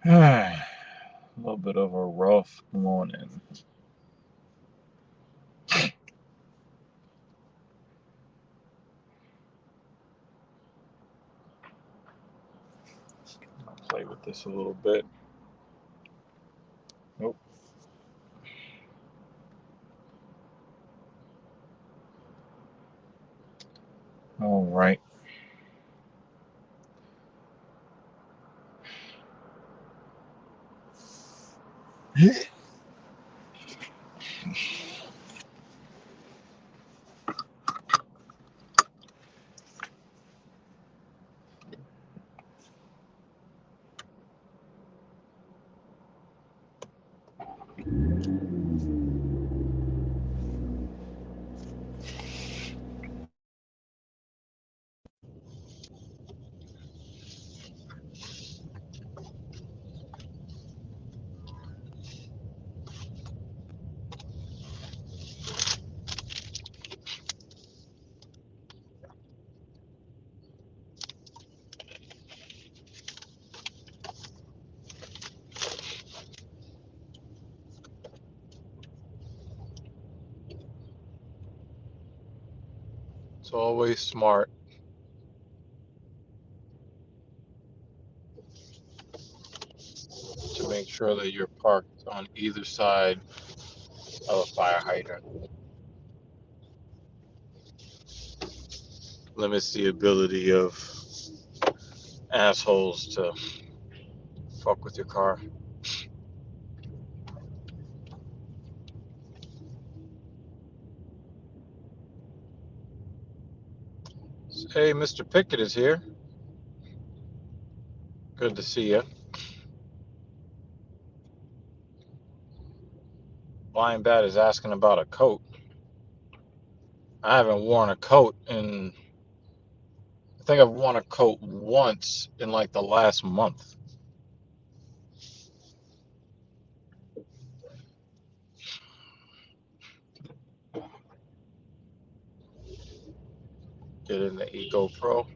A little bit of a rough morning. I'll play with this a little bit. Nope. All right. It's always smart to make sure that you're parked on either side of a fire hydrant. Limits the ability of assholes to fuck with your car. Hey, Mr. Pickett is here. Good to see you. Blind Bat is asking about a coat. I haven't worn a coat in, I think I've worn a coat once in like the last month. Get in the Eco Pro.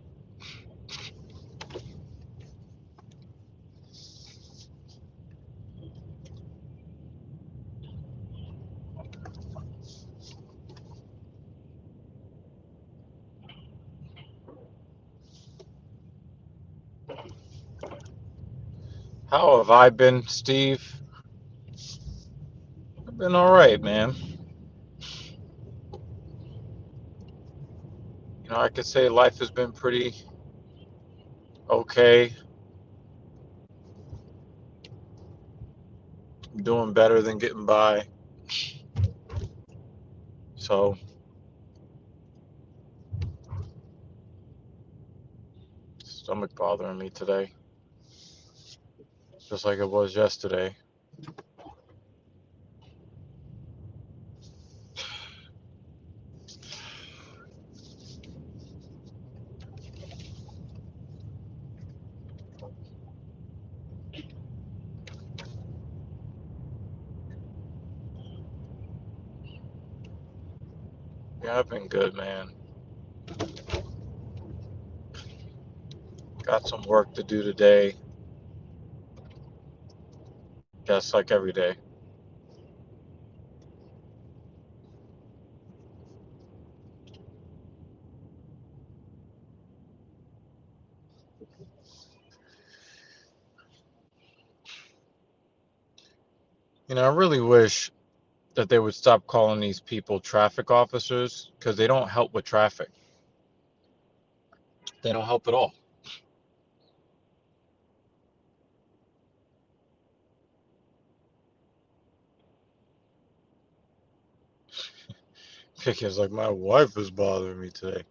How have I been, Steve? I've been all right, man. I could say life has been pretty okay. I'm doing better than getting by. So, stomach bothering me today, just like it was yesterday. Yeah, I've been good, man. Got some work to do today. Guess like every day. I really wish that they would stop calling these people traffic officers because they don't help with traffic. They don't help at all. Because like my wife is bothering me today.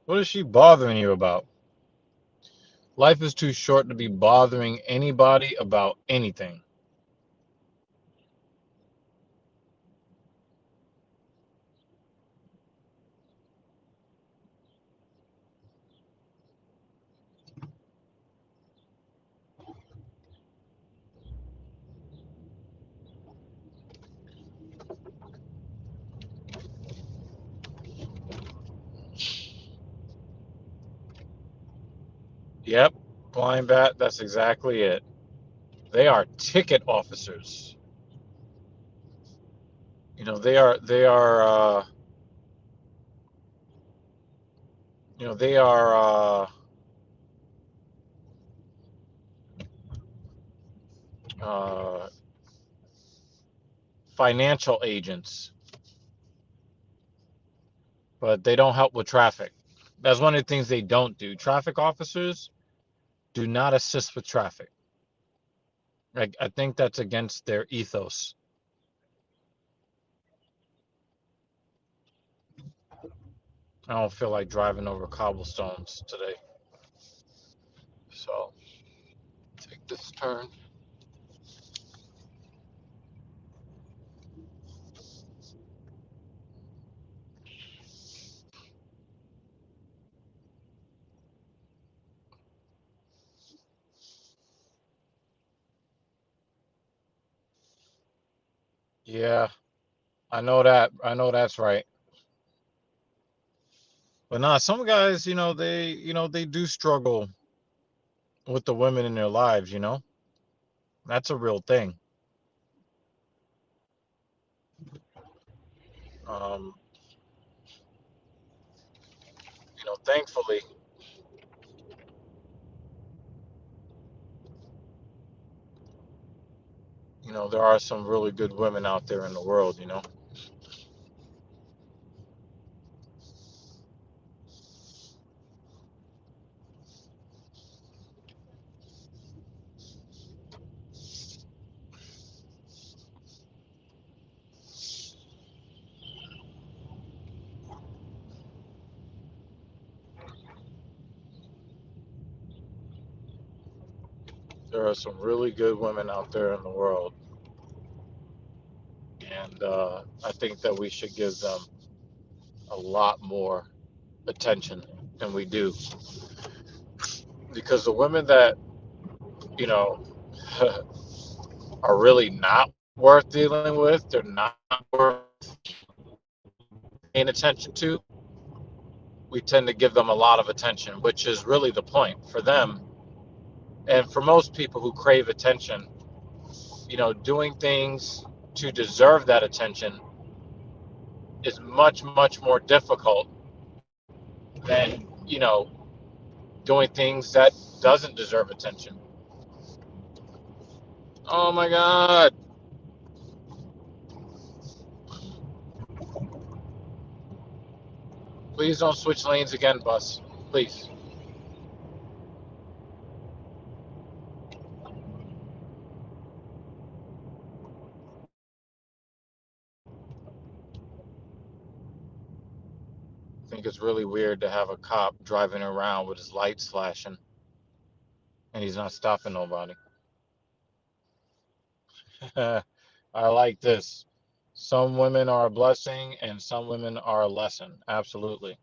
What is she bothering you about? Life is too short to be bothering anybody about anything. Yep, blind bat, that's exactly it. They are ticket officers. They are uh, financial agents, but they don't help with traffic. That's one of the things they don't do. Traffic officers do not assist with traffic. I think that's against their ethos. I don't feel like driving over cobblestones today. So take this turn. Yeah, I know that. I know that's right. But nah, some guys, they do struggle with the women in their lives. That's a real thing. Um, thankfully, there are some really good women out there in the world. There are some really good women out there in the world, and I think that we should give them a lot more attention than we do, because the women that you know are really not worth dealing with, they're not worth paying attention to. We tend to give them a lot of attention, which is really the point for them. And for most people who crave attention, doing things to deserve that attention is much, much more difficult than, doing things that doesn't deserve attention. Oh my God. Please don't switch lanes again, bus. Please. I think it's really weird to have a cop driving around with his lights flashing and he's not stopping nobody. I like this. Some women are a blessing and some women are a lesson. Absolutely.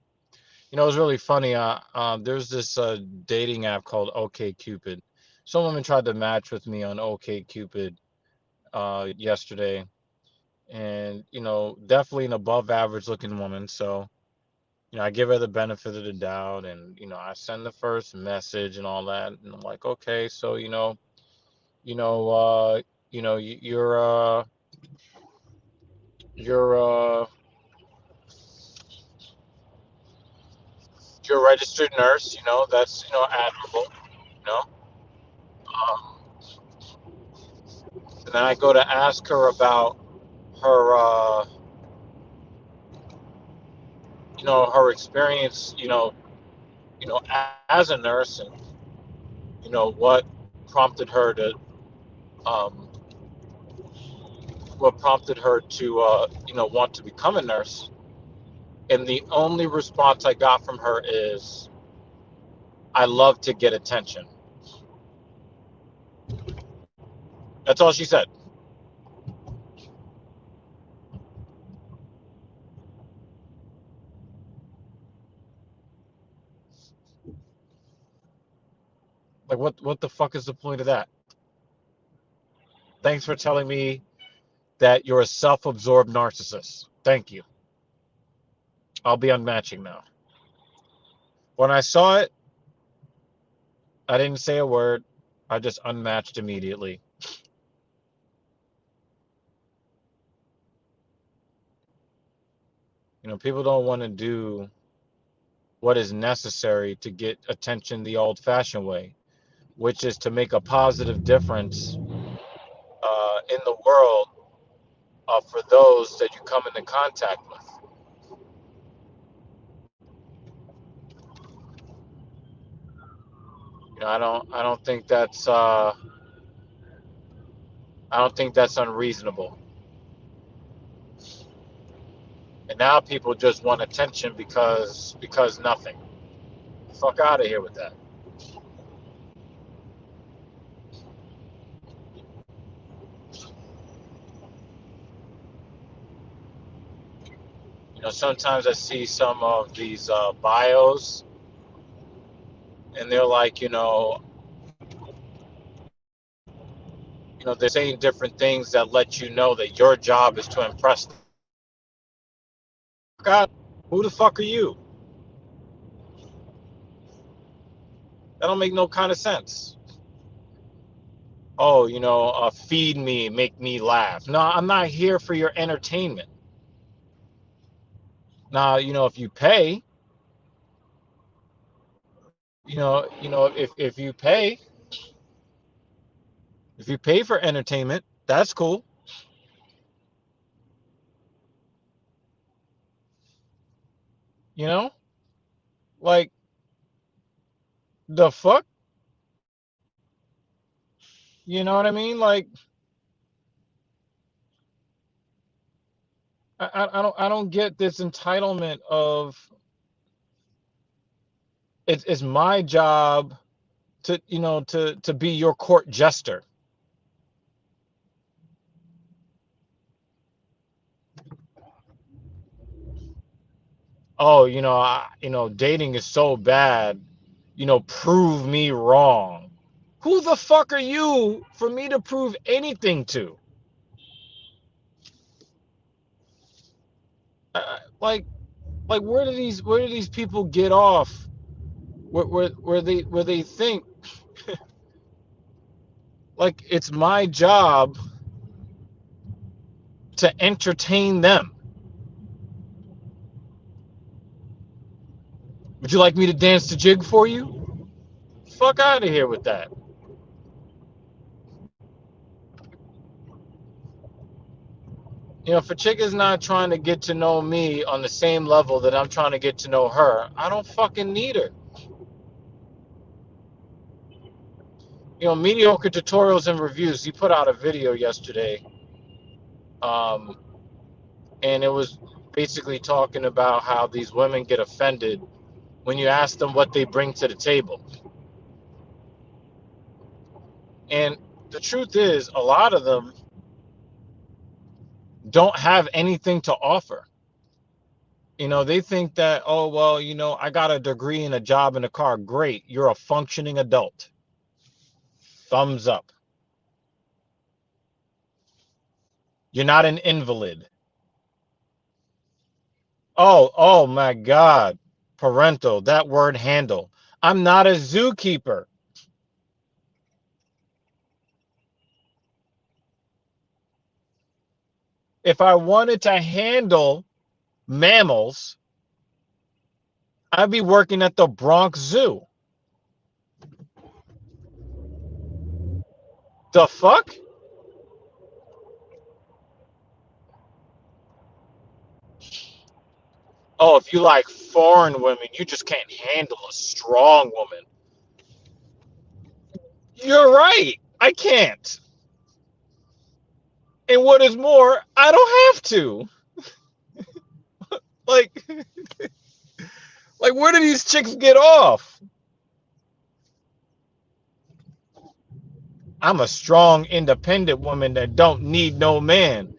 It's really funny. There's this dating app called OkCupid. Some woman tried to match with me on OkCupid yesterday, and definitely an above average looking woman. So I give her the benefit of the doubt, and I send the first message and all that, and I'm like, okay, so you know, uh, you're you're a registered nurse. That's admirable. You know, um, and then I go to ask her about her, her experience, as a nurse, and what prompted her to, um, want to become a nurse. And the only response I got from her is, "I love to get attention." That's all she said. Like, what the fuck is the point of that? Thanks for telling me that you're a self-absorbed narcissist. Thank you. I'll be unmatching now. When I saw it, I didn't say a word. I just unmatched immediately. You know, people don't want to do what is necessary to get attention the old-fashioned way, which is to make a positive difference in the world for those that you come into contact with. You know, I don't think that's unreasonable. And now people just want attention because nothing. Fuck out of here with that. You know, sometimes I see some of these bios, and they're like, they're saying different things that let you know that your job is to impress them. God, who the fuck are you? That don't make no kind of sense. Oh, feed me, make me laugh. No, I'm not here for your entertainment. Now, if you pay, if you pay for entertainment, that's cool. You know, like the fuck. You know what I mean? Like, I don't get this entitlement of it's my job to be your court jester. Oh, dating is so bad. Prove me wrong. Who the fuck are you for me to prove anything to? Like, where do these people get off? Where they think like it's my job to entertain them. Would you like me to dance the jig for you? Fuck out of here with that. If a chick is not trying to get to know me on the same level that I'm trying to get to know her, I don't fucking need her. Mediocre tutorials and reviews. He put out a video yesterday, um, and it was basically talking about how these women get offended when you ask them what they bring to the table. And the truth is, a lot of them don't have anything to offer. They think that, oh, well, I got a degree and a job and a car. Great. You're a functioning adult. Thumbs up. You're not an invalid. Oh my God. Parental, that word handle. I'm not a zookeeper. If I wanted to handle mammals, I'd be working at the Bronx Zoo. The fuck? Oh, if you like foreign women, you just can't handle a strong woman. You're right. I can't. And what is more, I don't have to. Like, like where do these chicks get off? I'm a strong, independent woman that don't need no man.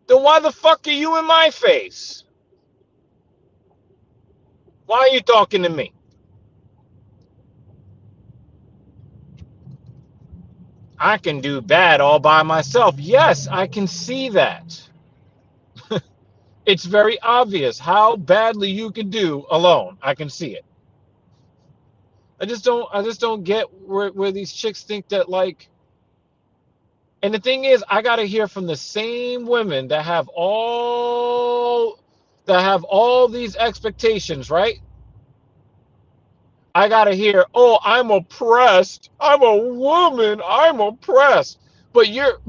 Then why the fuck are you in my face? Why are you talking to me? I can do bad all by myself. Yes, I can see that. It's very obvious how badly you can do alone. I can see it. I just don't get where these chicks think that, like, and the thing is, I gotta hear from the same women that that have all these expectations, right? I gotta hear, oh, I'm oppressed. I'm a woman. I'm oppressed. But you're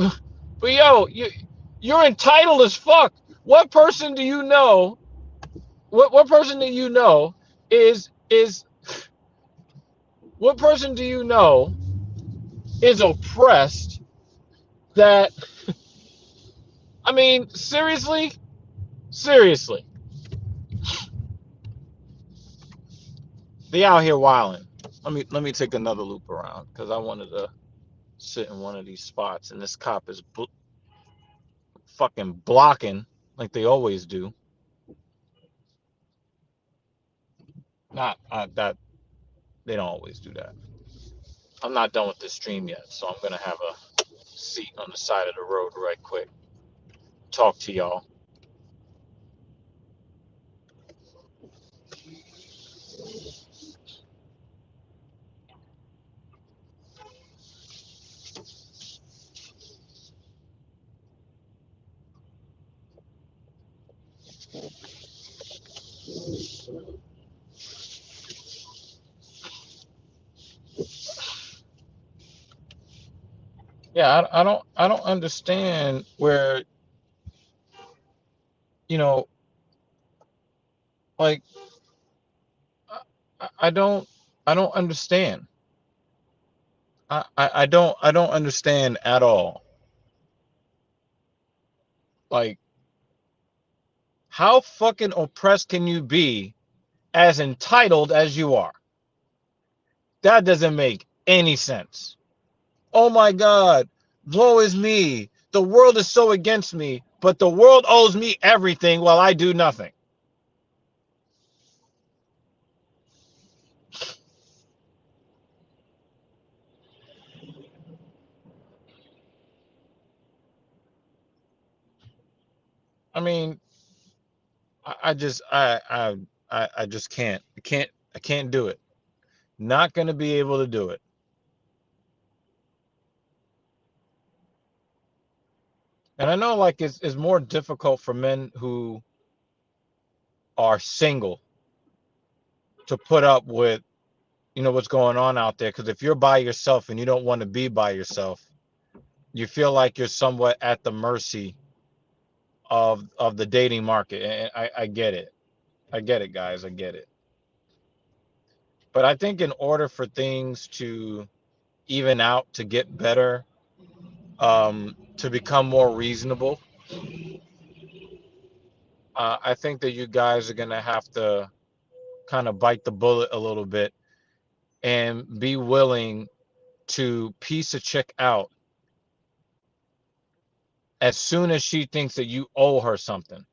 entitled as fuck. What person do you know? What person do you know is what person do you know is oppressed? That I mean, seriously, they out here wilding. Let me take another loop around because I wanted to sit in one of these spots, and this cop is fucking blocking like they always do. Not that they don't always do that. I'm not done with this stream yet, so I'm gonna have a seat on the side of the road right quick. Talk to y'all. Yeah, I don't understand where you know like I don't understand. I don't understand at all. Like, how fucking oppressed can you be as entitled as you are? That doesn't make any sense. Oh my God, woe is me. The world is so against me, but the world owes me everything while I do nothing. I mean, I just I just can't. I can't do it. Not gonna be able to do it. And I know like it's more difficult for men who are single to put up with what's going on out there, because if you're by yourself and you don't want to be by yourself, you feel like you're somewhat at the mercy of the dating market. And I get it. I get it, guys. I get it. But I think in order for things to even out, to get better, to become more reasonable, I think that you guys are gonna have to kind of bite the bullet a little bit and be willing to piece a chick out as soon as she thinks that you owe her something.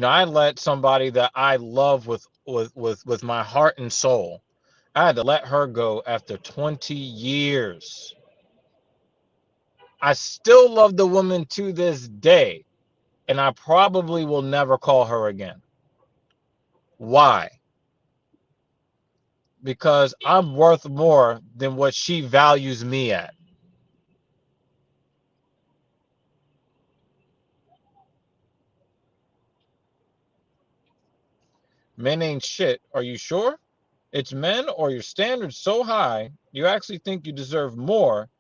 I let somebody that I love with my heart and soul. I had to let her go after 20 years. I still love the woman to this day, and I probably will never call her again. Why? Because I'm worth more than what she values me at. Men ain't shit. Are you sure? It's men, or your standards so high you actually think you deserve more,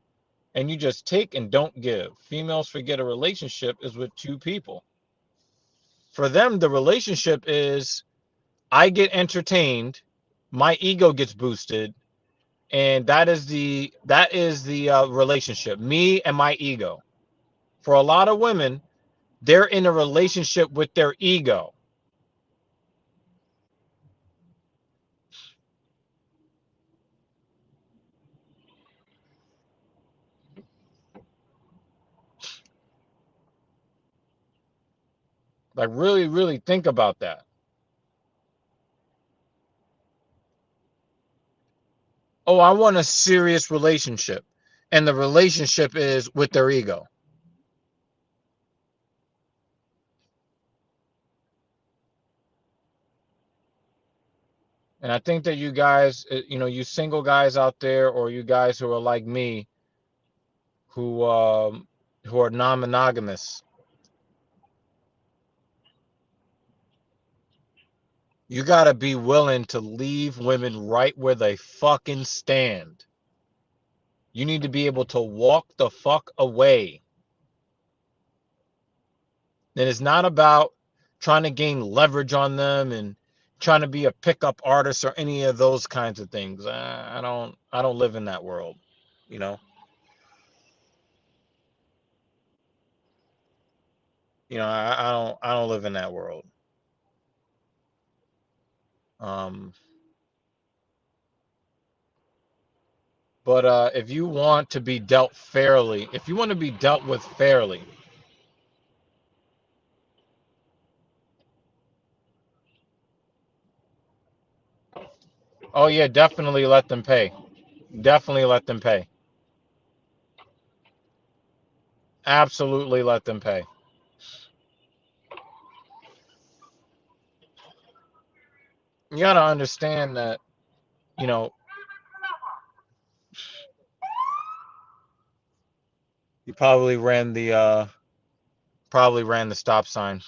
and you just take and don't give. Females forget a relationship is with two people. For them, the relationship is I get entertained, my ego gets boosted, and that is the relationship. Me and my ego. For a lot of women, they're in a relationship with their ego. Like, really, really think about that. Oh, I want a serious relationship, and the relationship is with their ego. And I think that you guys, you single guys out there, or you guys who are like me, who who are non-monogamous. You gotta be willing to leave women right where they fucking stand. You need to be able to walk the fuck away. And it's not about trying to gain leverage on them and trying to be a pickup artist or any of those kinds of things. I don't live in that world, you know. I don't live in that world. Um, but if you want to be dealt fairly, if you want to be dealt with fairly, oh yeah, definitely let them pay. Definitely let them pay. Absolutely let them pay. You gotta understand that, you know, you probably ran the stop sign.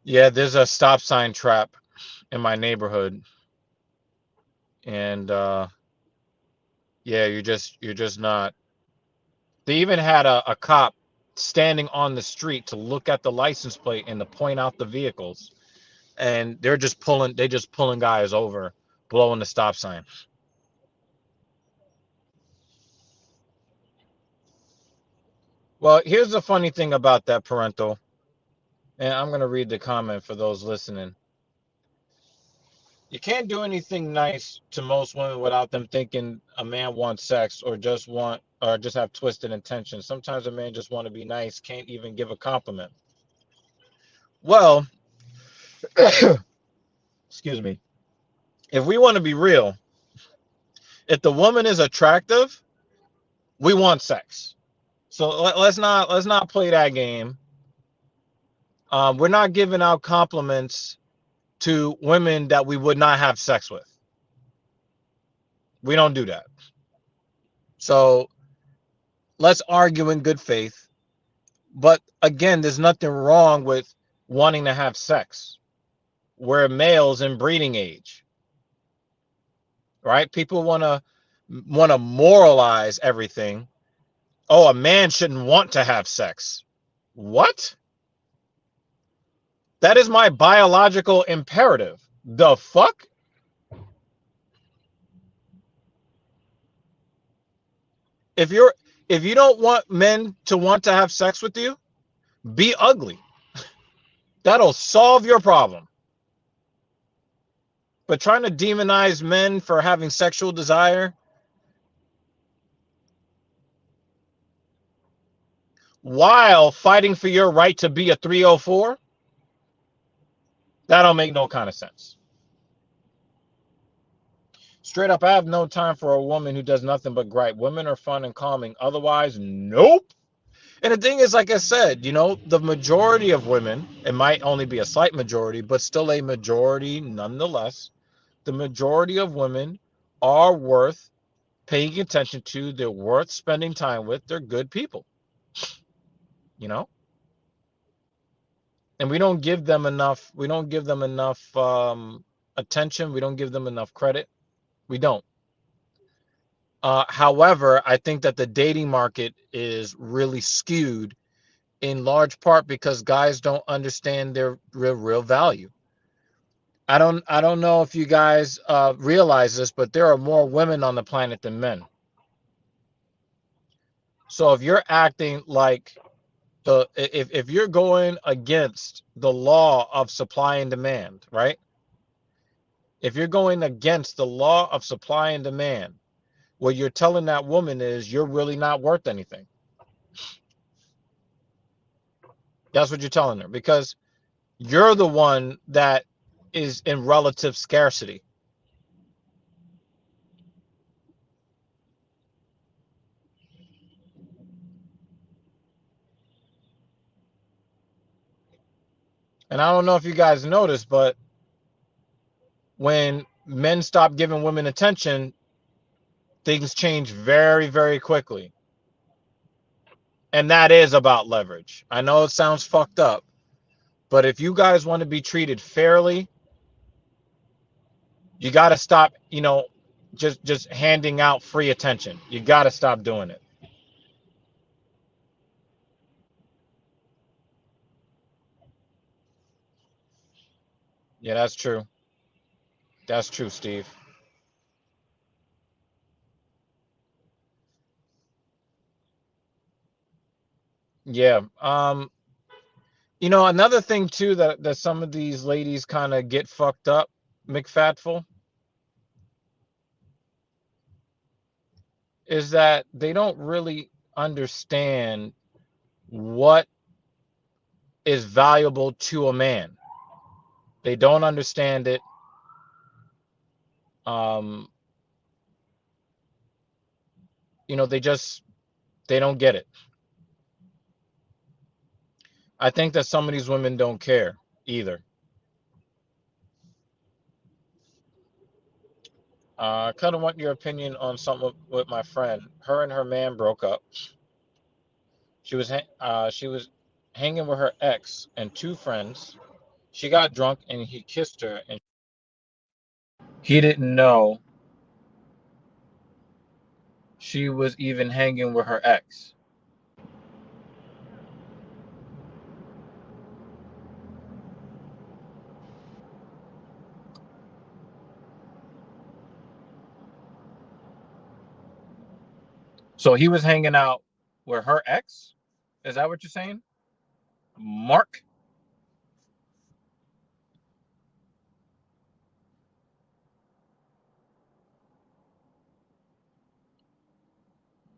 Yeah, there's a stop sign trap in my neighborhood, and yeah, you're just not. They even had a cop standing on the street to look at the license plate and to point out the vehicles, and they just pulling guys over, blowing the stop sign. Well, here's the funny thing about that, parental, and I'm gonna read the comment for those listening. You can't do anything nice to most women without them thinking a man wants sex or just have twisted intentions. Sometimes a man just want to be nice, can't even give a compliment. Well, excuse me. If we want to be real, if the woman is attractive, we want sex. So let's not play that game. We're not giving out compliments to women that we would not have sex with. We don't do that. So let's argue in good faith. But again, there's nothing wrong with wanting to have sex. We're males in breeding age, right? People want to moralize everything. Oh, a man shouldn't want to have sex. What? That is my biological imperative. The fuck? If you're if you don't want men to want to have sex with you, be ugly. That'll solve your problem. But trying to demonize men for having sexual desire while fighting for your right to be a 304, that don't make no kind of sense. Straight up, I have no time for a woman who does nothing but gripe. Women are fun and calming. Otherwise, nope. And the thing is, like I said, the majority of women, it might only be a slight majority, but still a majority nonetheless. The majority of women are worth paying attention to. They're worth spending time with. They're good people, you know? And we don't give them enough. We don't give them enough attention. We don't give them enough credit. We don't. However, I think that the dating market is really skewed in large part because guys don't understand their real value. I don't know if you guys realize this, but there are more women on the planet than men. So if you're acting like if you're going against the law of supply and demand, right? If you're going against the law of supply and demand, what you're telling that woman is you're really not worth anything. That's what you're telling her because you're the one that is in relative scarcity. And I don't know if you guys noticed, but when men stop giving women attention, things change very, very quickly. And that is about leverage. I know it sounds fucked up, but if you guys want to be treated fairly, you got to stop, just handing out free attention. You got to stop doing it. Yeah, that's true. That's true, Steve. Yeah. Another thing too that some of these ladies kind of get fucked up, McFatful, is that they don't really understand what is valuable to a man. They don't understand it. Um, they don't get it. I think that some of these women don't care either. I kind of want your opinion on something with my friend. Her and her man broke up. She was hanging with her ex and two friends. She got drunk and he kissed her, and he didn't know she was even hanging with her ex. So he was hanging out with her ex? Is that what you're saying? Mark?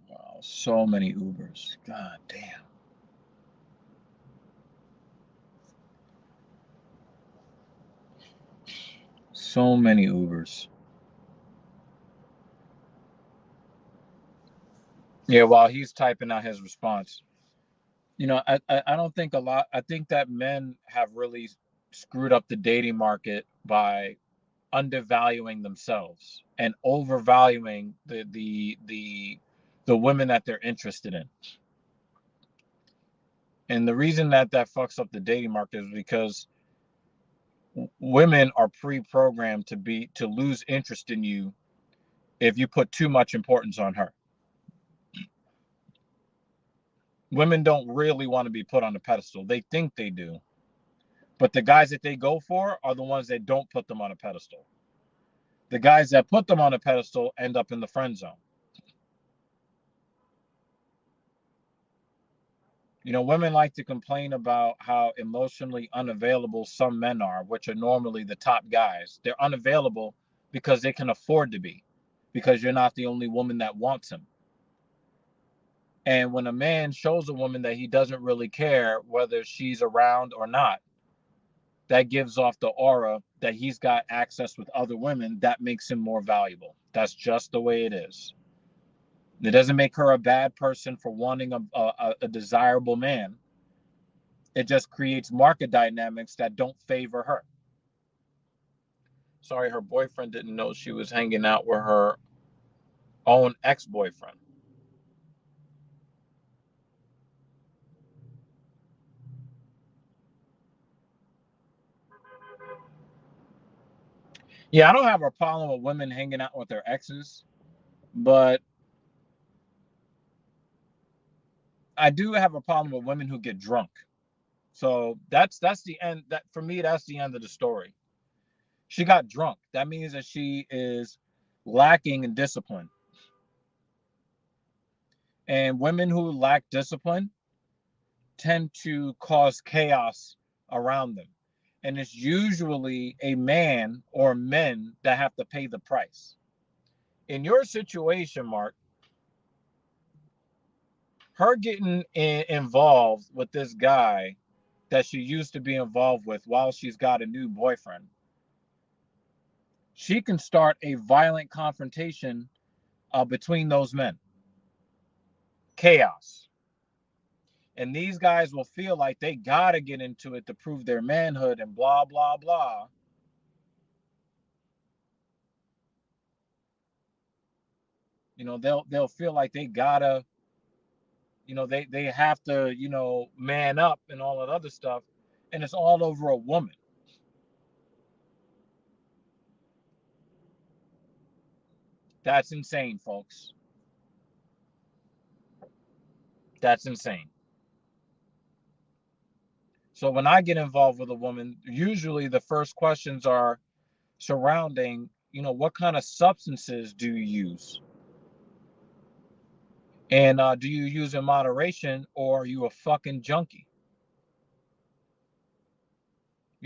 Wow, so many Ubers. God damn. So many Ubers. Yeah, while he's typing out his response. I don't think a lot. I think that men have really screwed up the dating market by undervaluing themselves and overvaluing the women that they're interested in. And the reason that fucks up the dating market is because women are pre-programmed to lose interest in you if you put too much importance on her. Women don't really want to be put on a pedestal. They think they do. But the guys that they go for are the ones that don't put them on a pedestal. The guys that put them on a pedestal end up in the friend zone. Women like to complain about how emotionally unavailable some men are, which are normally the top guys. They're unavailable because they can afford to be, because you're not the only woman that wants him. And when a man shows a woman that he doesn't really care whether she's around or not, that gives off the aura that he's got access with other women. That makes him more valuable. That's just the way it is. It doesn't make her a bad person for wanting a desirable man. It just creates market dynamics that don't favor her. Sorry, her boyfriend didn't know she was hanging out with her own ex-boyfriend. Yeah, I don't have a problem with women hanging out with their exes, but I do have a problem with women who get drunk. So that's the end. That for me, that's the end of the story. She got drunk. That means that she is lacking in discipline. And women who lack discipline tend to cause chaos around them. And it's usually a man or men that have to pay the price. In your situation, Mark, her getting involved with this guy that she used to be involved with while she's got a new boyfriend, she can start a violent confrontation between those men. Chaos. And these guys will feel like they got to get into it to prove their manhood and blah, blah, blah. They'll feel like they gotta, they have to, man up and all that other stuff, and it's all over a woman. That's insane, folks. That's insane. So when I get involved with a woman, usually the first questions are surrounding, what kind of substances do you use? And do you use in moderation, or are you a fucking junkie?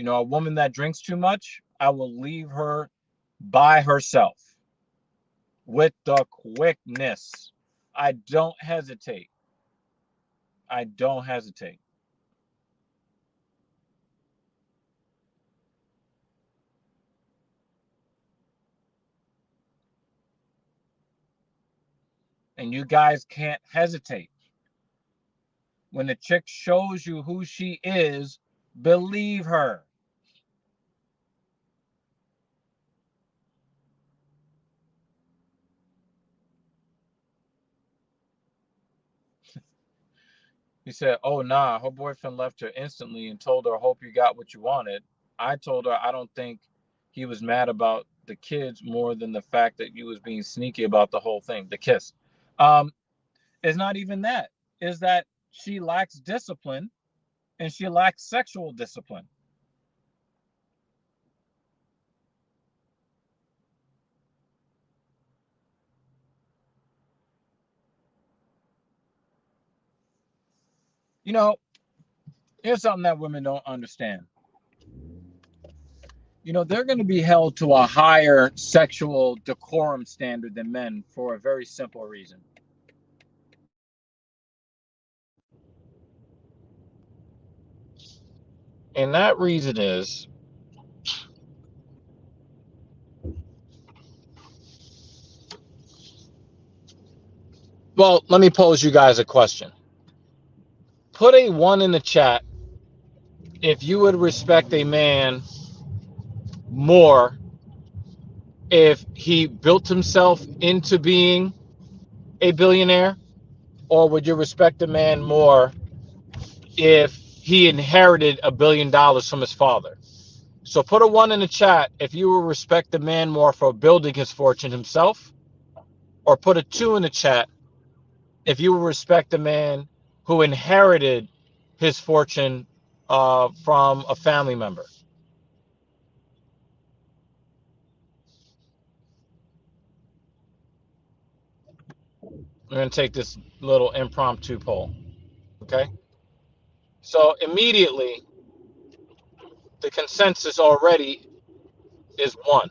A woman that drinks too much, I will leave her by herself with the quickness. I don't hesitate. I don't hesitate. And you guys can't hesitate. When the chick shows you who she is, believe her. He said, "Oh, nah, her boyfriend left her instantly and told her, hope you got what you wanted." I told her I don't think he was mad about the kids more than the fact that you was being sneaky about the whole thing, the kiss. Um, it's not even that. Is that she lacks discipline, and she lacks sexual discipline. You know, here's something that women don't understand. They're going to be held to a higher sexual decorum standard than men for a very simple reason. And that reason is, well, let me pose you guys a question. Put a 1 in the chat if you would respect a man more if he built himself into being a billionaire, or would you respect a man more if he inherited $1 billion from his father? So put a 1 in the chat if you would respect the man more for building his fortune himself, or put a 2 in the chat if you would respect the man who inherited his fortune from a family member. We're going to take this little impromptu poll. Okay. So immediately, the consensus already is 1.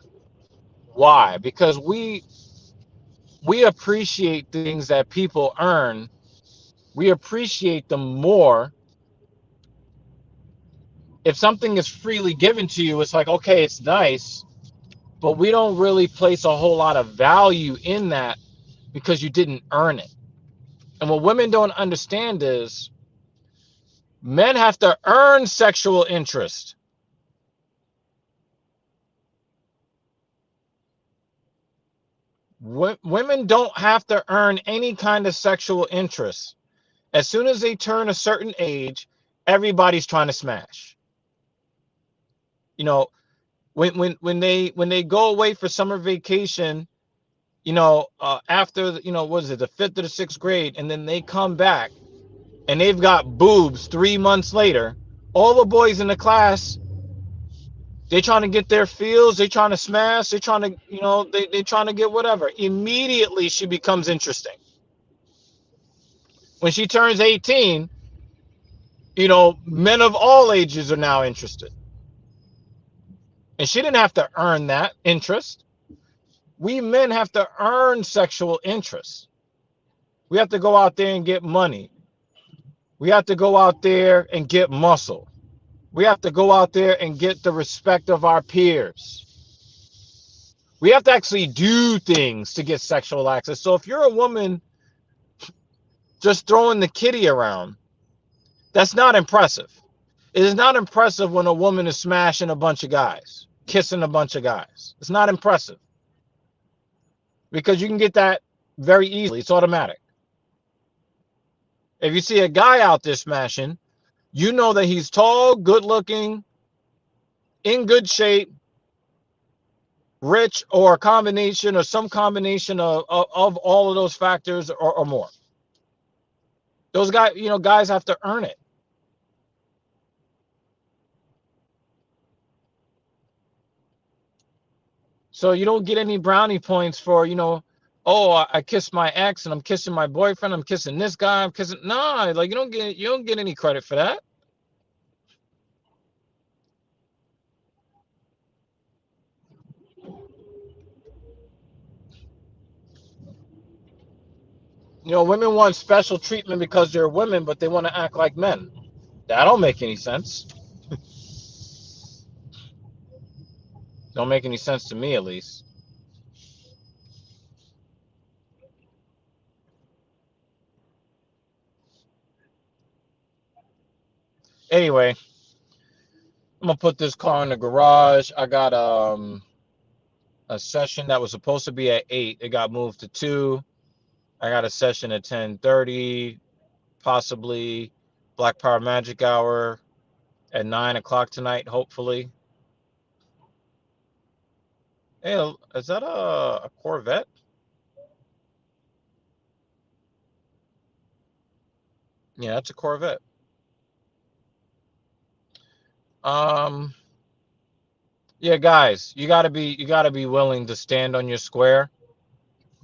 Why? Because we appreciate things that people earn. We appreciate them more. If something is freely given to you, it's like, okay, it's nice, but we don't really place a whole lot of value in that because you didn't earn it. And what women don't understand is men have to earn sexual interest. Women don't have to earn any kind of sexual interest. As soon as they turn a certain age, everybody's trying to smash. When they go away for summer vacation, after what is it, the 5th or the 6th grade, and then they come back and they've got boobs 3 months later, all the boys in the class, they trying to get their feels, they trying to smash, they trying to, they trying to get whatever. Immediately she becomes interesting. When she turns 18, men of all ages are now interested. And she didn't have to earn that interest. We men have to earn sexual interest. We have to go out there and get money. We have to go out there and get muscle. We have to go out there and get the respect of our peers. We have to actually do things to get sexual access. So if you're a woman just throwing the kitty around, that's not impressive. It is not impressive when a woman is smashing a bunch of guys, kissing a bunch of guys. It's not impressive. Because you can get that very easily. It's automatic. If you see a guy out there smashing, you know that he's tall, good looking, in good shape, rich, or a combination or some combination of all of those factors or more. Those guys, guys have to earn it. So you don't get any brownie points for, oh, I kissed my ex and I'm kissing my boyfriend, I'm kissing this guy, I'm kissing. No, like you don't get any credit for that. Women want special treatment because they're women, but they want to act like men. That don't make any sense. Don't make any sense to me, at least. Anyway, I'm gonna put this car in the garage. I got a session that was supposed to be at 8. It got moved to 2. I got a session at 10:30, possibly Black Power Magic Hour at 9 o'clock tonight, hopefully. Hey, is that a Corvette? Yeah, that's a Corvette. Um, yeah, guys, you gotta be willing to stand on your square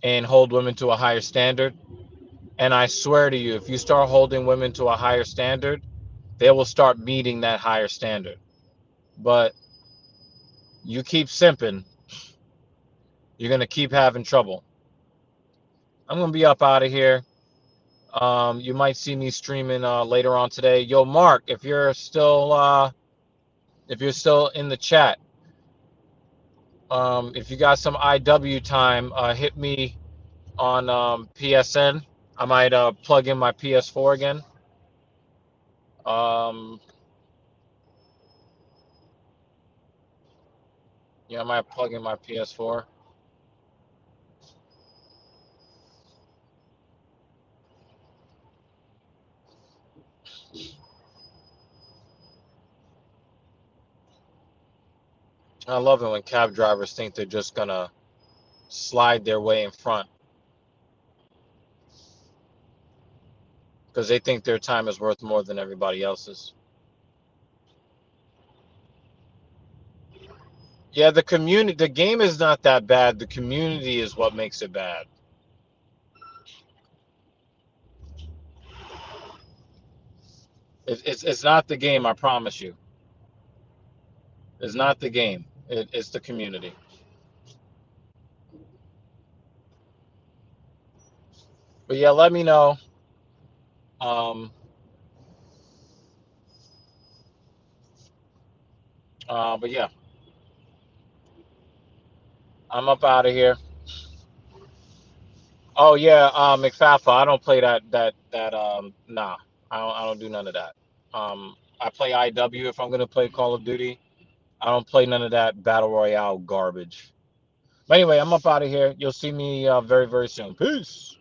and hold women to a higher standard. And I swear to you, if you start holding women to a higher standard, they will start meeting that higher standard. But you keep simping, you're gonna keep having trouble. I'm gonna be up out of here. You might see me streaming later on today. Yo, Mark, if you're still in the chat, if you got some IW time, hit me on PSN. I might plug in my PS4 again. Um, yeah, I might plug in my PS4. I love it when cab drivers think they're just gonna slide their way in front because they think their time is worth more than everybody else's. Yeah, the game is not that bad. The community is what makes it bad. It's not the game, I promise you. It's not the game. It's the community. But yeah, let me know. Um, but yeah, I'm up out of here. Oh yeah, McFalfa. I don't play that. Nah, I don't do none of that. I play IW if I'm gonna play Call of Duty. I don't play none of that battle royale garbage. But anyway, I'm up out of here. You'll see me very very soon. Peace.